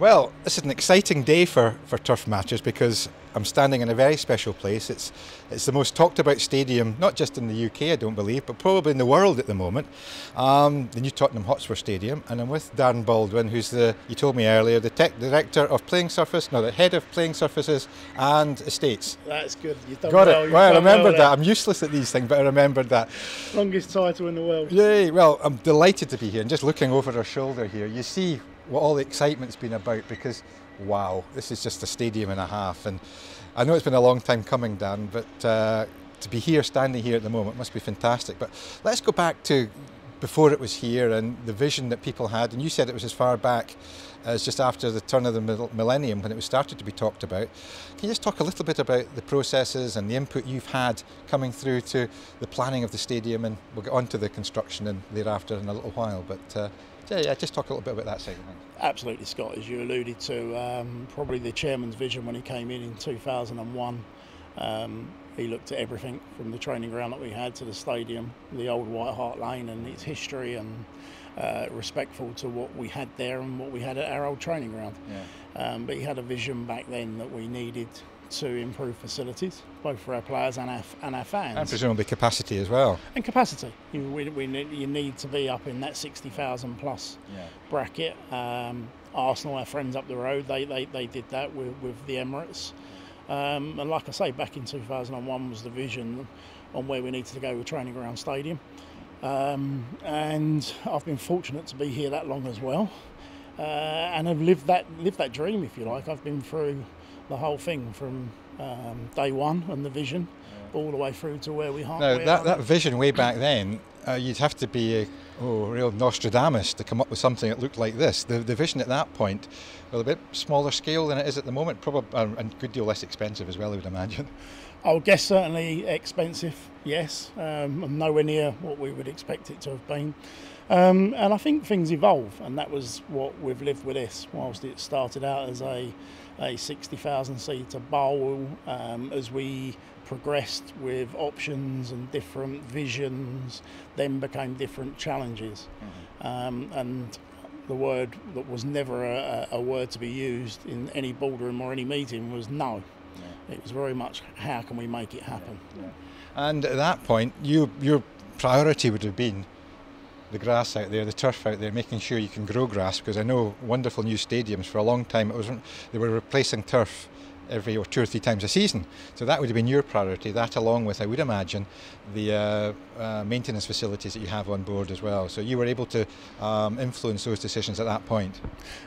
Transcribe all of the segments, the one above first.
Well, this is an exciting day for turf matches because I'm standing in a very special place. It's the most talked about stadium, not just in the UK, I don't believe, but probably in the world at the moment. The new Tottenham Hotspur Stadium, and I'm with Darren Baldwin, who's you told me earlier, the tech director of the head of playing surfaces and estates. That's good. You've done Got well. it. Well, I remembered that. I'm useless at these things, but I remembered that. Longest title in the world. Yay! Well, I'm delighted to be here, and just looking over our shoulder here, you see what all the excitement's been about, because wow, this is just a stadium and a half, and I know it's been a long time coming, Dan, but to be here, standing here at the moment, must be fantastic. But let's go back to before it was here and the vision that people had, and you said it was as far back as just after the turn of the millennium when it was started to be talked about. Can you just talk a little bit about the processes and the input you've had coming through to the planning of the stadium, and we'll get on to the construction and thereafter in a little while, but yeah, just talk a little bit about that side of things. Absolutely, Scott, as you alluded to, probably the chairman's vision when he came in 2001. He looked at everything from the training ground that we had to the stadium, the old White Hart Lane and its history, and respectful to what we had there and what we had at our old training ground. Yeah. But he had a vision back then that we needed to improve facilities, both for our players and our fans. And presumably capacity as well. And capacity. You need to be up in that 60,000 plus bracket. Arsenal, our friends up the road, they did that with the Emirates. And like I say, back in 2001 was the vision on where we needed to go with Training Ground Stadium. And I've been fortunate to be here that long as well. And I've lived that dream, if you like. I've been through the whole thing from day one and the vision all the way through to where we are. Now, that vision way back then, you'd have to be a real Nostradamus to come up with something that looked like this. The vision at that point, well, a bit smaller scale than it is at the moment, probably a good deal less expensive as well, I would imagine. I would guess certainly expensive, yes, and nowhere near what we would expect it to have been. And I think things evolve, and that was what we've lived with this. Whilst it started out as a 60,000 seater bowl, as we progressed with options and different visions, then became different challenges. And the word that was never a word to be used in any boardroom or any meeting was no. It was very much, how can we make it happen? And at that point, your priority would have been the grass out there, the turf out there, making sure you can grow grass, because I know wonderful new stadiums for a long time they were replacing turf every 2 or 3 times a season. So that would have been your priority, that along with, I would imagine, the maintenance facilities that you have on board as well. So you were able to influence those decisions at that point.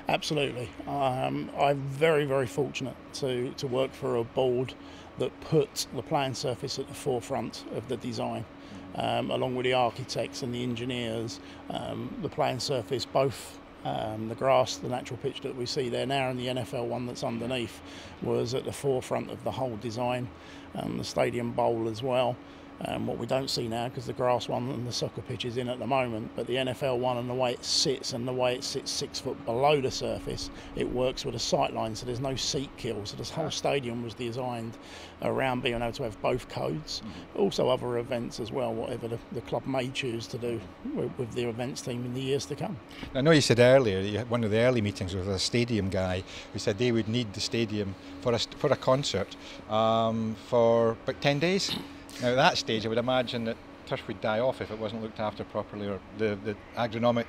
Absolutely. I'm very, very fortunate to work for a board that put the playing surface at the forefront of the design. Along with the architects and the engineers, the playing surface, both the grass, the natural pitch that we see there now, and the NFL one that's underneath, was at the forefront of the whole design. The stadium bowl as well. What we don't see now, because the grass one and the soccer pitch is in at the moment, but the NFL one and the way it sits 6 foot below the surface, it works with a sight line, so there's no seat kill. So this whole stadium was designed around being able to have both codes, also other events as well, whatever the club may choose to do with the events team in the years to come. I know you said earlier, you had one of the early meetings with a stadium guy who said they would need the stadium for a concert for about 10 days. Now at that stage I would imagine that turf would die off if it wasn't looked after properly, or the agronomic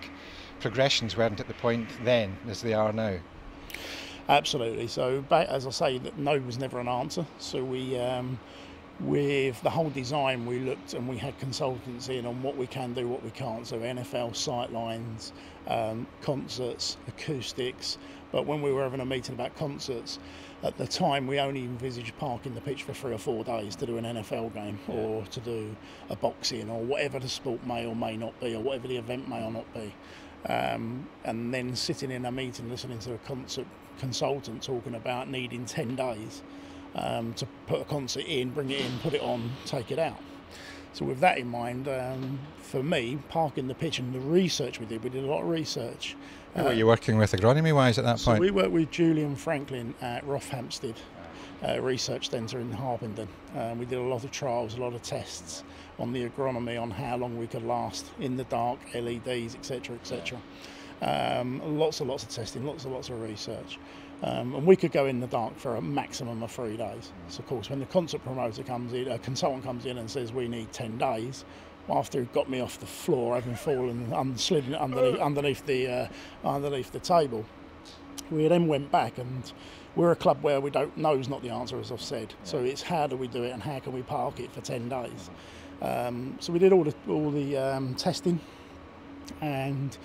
progressions weren't at the point then as they are now. Absolutely. So as I say, that no was never an answer. So we with the whole design, we looked and we had consultants in on what we can do, what we can't. So NFL sightlines, concerts, acoustics. But when we were having a meeting about concerts, at the time we only envisaged parking the pitch for 3 or 4 days to do an NFL game, or to do a boxing, or whatever the sport may or may not be, or whatever the event may or not be. And then sitting in a meeting listening to a concert consultant talking about needing 10 days to put a concert in, bring it in, put it on, take it out. So with that in mind, for me, parking the pitch and the research we did a lot of research. Who were you working with agronomy-wise at that point? So we worked with Julian Franklin at Rothampstead Research Centre in Harpenden. We did a lot of trials, a lot of tests on the agronomy, on how long we could last in the dark, LEDs, etc., etc. Lots and lots of testing, lots and lots of research. And we could go in the dark for a maximum of 3 days. So of course, when the concert promoter comes in, a consultant comes in and says we need 10 days, after he got me off the floor, having fallen and slid underneath the table, we then went back, and we're a club where we don't know is not the answer, as I've said. Yeah. So it's how do we do it and how can we park it for 10 days. So we did all the testing, and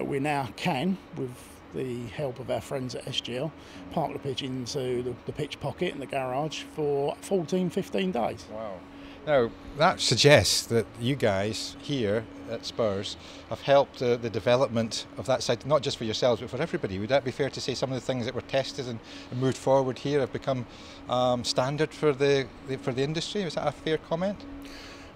we now can, with the help of our friends at SGL, park the pitch into the pitch pocket in the garage for 14, 15 days. Wow. Now, that suggests that you guys here at Spurs have helped the development of that side, not just for yourselves, but for everybody. Would that be fair to say some of the things that were tested and moved forward here have become standard for the industry? Is that a fair comment?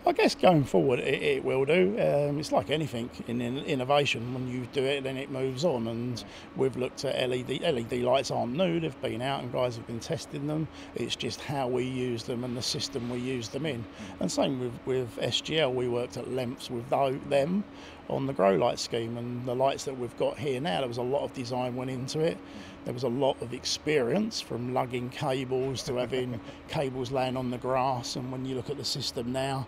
I guess going forward it will do. It's like anything in innovation. When you do it, then it moves on. And we've looked at LED lights aren't new. They've been out and guys have been testing them. It's just how we use them and the system we use them in. And same with SGL. We worked at lengths with them on the grow light scheme, and the lights that we've got here now, there was a lot of design went into it. There was a lot of experience, from lugging cables to having cables laying on the grass. And when you look at the system now,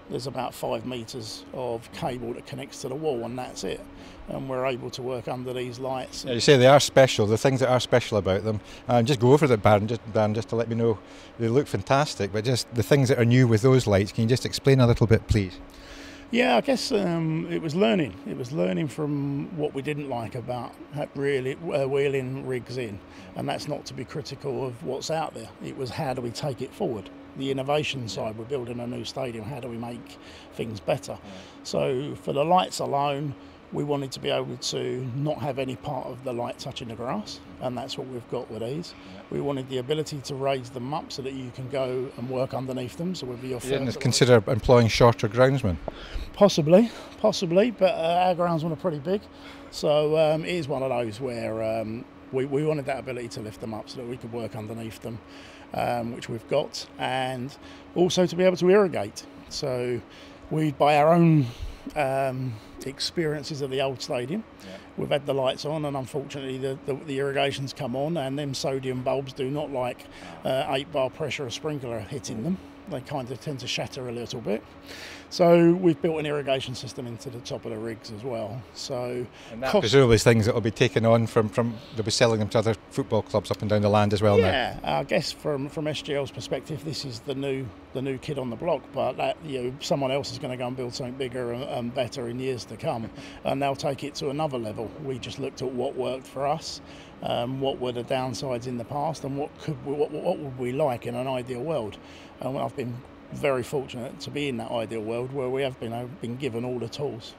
there's about 5 metres of cable that connects to the wall, and that's it. And we're able to work under these lights. Yeah, you say they are special, the things that are special about them. Just go over it, Darren, just to let me know. They look fantastic, but just the things that are new with those lights, can you just explain a little bit, please? Yeah, I guess it was learning. It was learning from what we didn't like about really wheeling rigs in. And that's not to be critical of what's out there. It was how do we take it forward? The innovation side, we're building a new stadium, how do we make things better? So for the lights alone, we wanted to be able to not have any part of the light touching the grass, and that's what we've got with these. We wanted the ability to raise them up so that you can go and work underneath them. So whether you're you didn't consider employing shorter groundsmen? Possibly, but our groundsmen are pretty big. So it is one of those where we wanted that ability to lift them up so that we could work underneath them, which we've got, and also to be able to irrigate. So we, by our own experiences of the old stadium, we've had the lights on, and unfortunately the irrigations come on, and them sodium bulbs do not like 8 bar pressure of sprinkler hitting them. They kind of tend to shatter a little bit. So we've built an irrigation system into the top of the rigs as well. So and that presumably things that will be taken on from they'll be selling them to other football clubs up and down the land as well. Yeah, now I guess from SGL's perspective, this is the new kid on the block. But that, someone else is going to go and build something bigger and better in years to come, and they'll take it to another level. We just looked at what worked for us, what were the downsides in the past, and what would we like in an ideal world. And I've been very fortunate to be in that ideal world where we have been given all the tools.